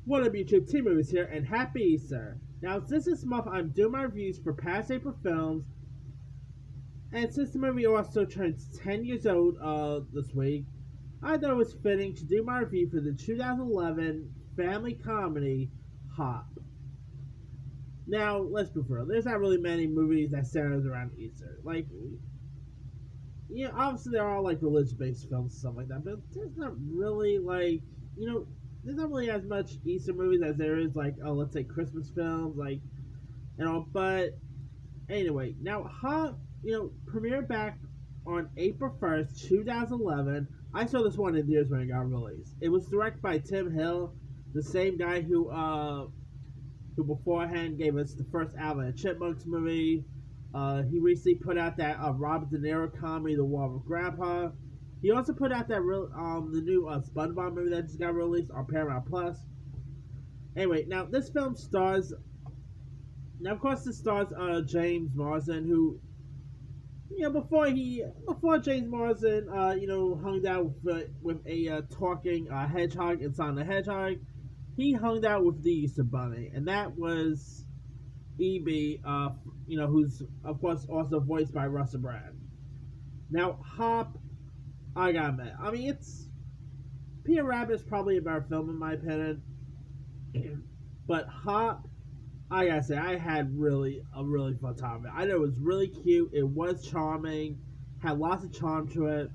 What up, YouTube? T Movies here, and happy Easter. Now, since this month I'm doing my reviews for past April films, and since the movie also turns 10 years old this week, I thought it was fitting to do my review for the 2011 family comedy Hop. Now, let's be real, there's not really many movies that centers around Easter. Like, obviously they're all like religious-based films and stuff like that, but there's not really there's not really as much Easter movies as there is like, let's say Christmas films, like, but anyway, now Hop, premiered back on April 1st, 2011. I saw this one in theaters when it got released. It was directed by Tim Hill, the same guy who beforehand gave us the first Alvin and Chipmunks movie. He recently put out that Robert De Niro comedy, The War with Grandpa. He also put out that the new SpongeBob movie that just got released on Paramount Plus. Anyway, now this film stars. Now, of course, this stars James Marsden, who, before James Marsden, hung out with a talking hedgehog in Sonic the Hedgehog, he hung out with the Easter Bunny, and that was EB, who's of course also voiced by Russell Brand. Now, Hop, I gotta admit, I mean, Peter Rabbit is probably a better film in my opinion, but Hop, I gotta say, I had a really fun time. I know it was really cute. It was charming, had lots of charm to it.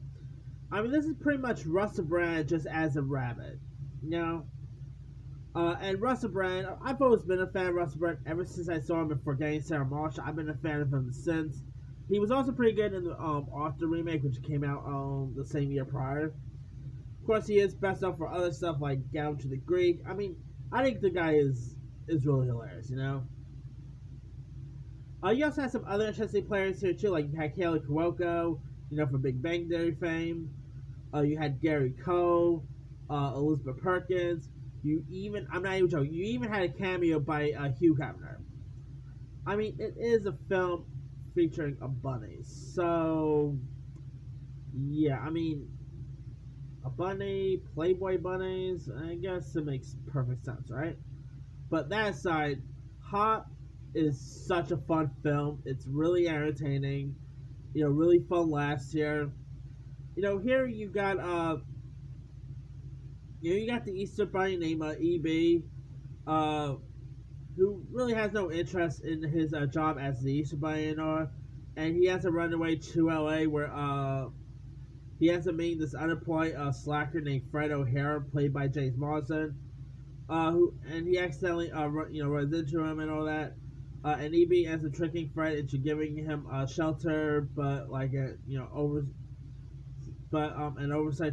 I mean, this is pretty much Russell Brand just as a rabbit, and Russell Brand, I've always been a fan of Russell Brand ever since I saw him in Forgetting Sarah Marshall. I've been a fan of him since. He was also pretty good in the Arthur remake, which came out the same year prior. Of course, he is best known for other stuff like Down to the Greek. I mean, I think the guy is really hilarious, You also had some other interesting players here too, like you had Kaley Cuoco, for Big Bang Theory fame. You had Gary Cole, Elizabeth Perkins. I'm not even joking, you even had a cameo by Hugh Hefner. I mean, it is a film featuring a bunny, so yeah, I mean, a bunny, Playboy bunnies, I guess it makes perfect sense, right? But that aside, Hop is such a fun film. It's really entertaining. Really fun last year. Here you got you got the Easter Bunny named EB, who really has no interest in his job as the Easter Bunny anymore, and he has to run away to LA where he has to meet this unemployed slacker named Fred O'Hara, played by James Marsden, and he accidentally runs into him and all that. And EB ends up tricking Fred into giving him shelter, but like an oversight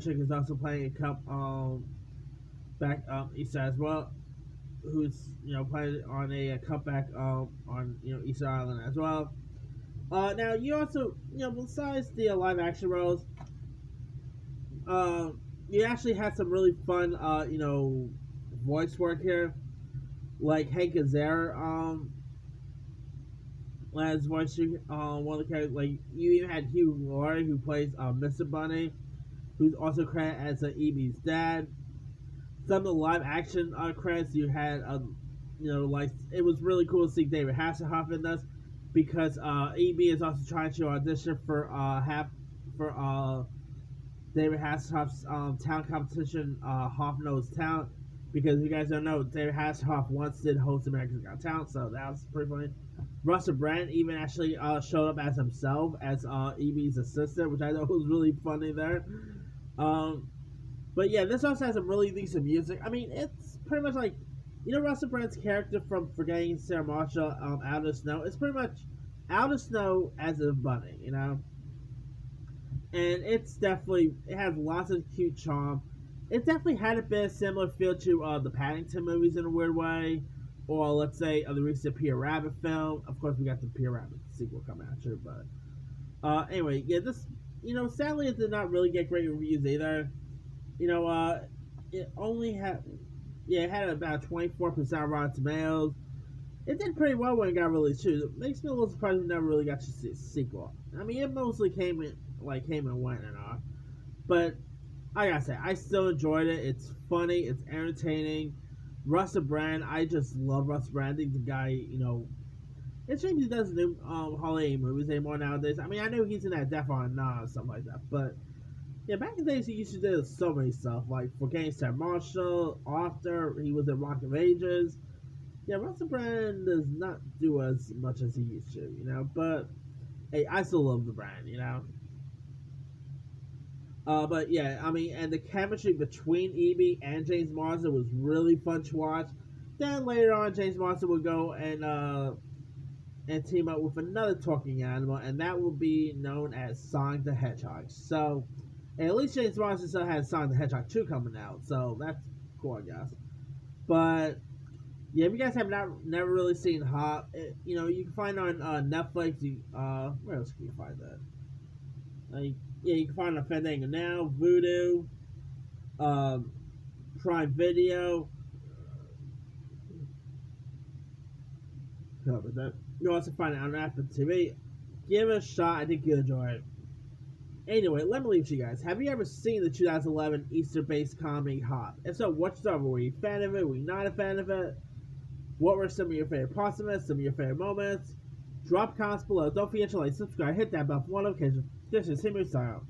chick is also playing a cup back east side as well, who's playing on a cutback on Easter Island as well. Now you also besides the live action roles, you actually had some really fun voice work here, like Hank Azaria as voicing one of the characters. Like you even had Hugh Laurie, who plays Mr. Bunny, who's also credited as EB's dad. Some of the live action credits you had, like it was really cool to see David Hasselhoff in this, because EB is also trying to audition for David Hasselhoff's talent competition, Hoff Knows Talent, because if you guys don't know, David Hasselhoff once did host America's Got Talent, so that was pretty funny. Russell Brand even actually showed up as himself as EB's assistant, which I thought was really funny there. But yeah, this also has some really decent music. I mean, it's pretty much like, Russell Brand's character from Forgetting Sarah Marshall, Out of Snow. It's pretty much Out of Snow as a bunny, And it has lots of cute charm. It definitely had a bit of similar feel to the Paddington movies in a weird way, or let's say the recent Peter Rabbit film. Of course, we got the Peter Rabbit sequel coming out too, but anyway, yeah, this sadly it did not really get great reviews either. It only had it had about 24% Rotten Tomatoes. It did pretty well when it got released too. It makes me a little surprised we never really got to see a sequel. I mean, it mostly came and went and all, but I gotta say, I still enjoyed it. It's funny, it's entertaining. Russell Brand, I just love Russell Brand. I think the guy, it's shame he doesn't do holiday movies anymore nowadays. I mean, I know he's in that Death on Nah or something like that, but yeah, back in the days he used to do so many stuff like for Gangster Marshall, Arthur. He was in Rock of Ages. Yeah, Russell Brand does not do as much as he used to, But hey, I still love the brand. But yeah, I mean, and the chemistry between Evie and James Marsden was really fun to watch. Then later on, James Marsden would go and team up with another talking animal, and that will be known as Sonic the Hedgehog. So, at least James Marsden still has Sonic the Hedgehog 2 coming out, so that's cool, I guess. But yeah, if you guys have never really seen Hop, you can find it on Netflix. Where else can you find that? Yeah, you can find it on Fandango now, Vudu, um, Prime Video. Cover that. You can also find it on Apple TV. Give it a shot. I think you'll enjoy it. Anyway, let me leave you guys. Have you ever seen the 2011 Easter-based comedy Hop? If so, what's up? Were you a fan of it? Were you not a fan of it? What were some of your favorite parts of it? Some of your favorite moments? Drop comments below. Don't forget to like, subscribe, hit that bell for notifications. This is Henry Style.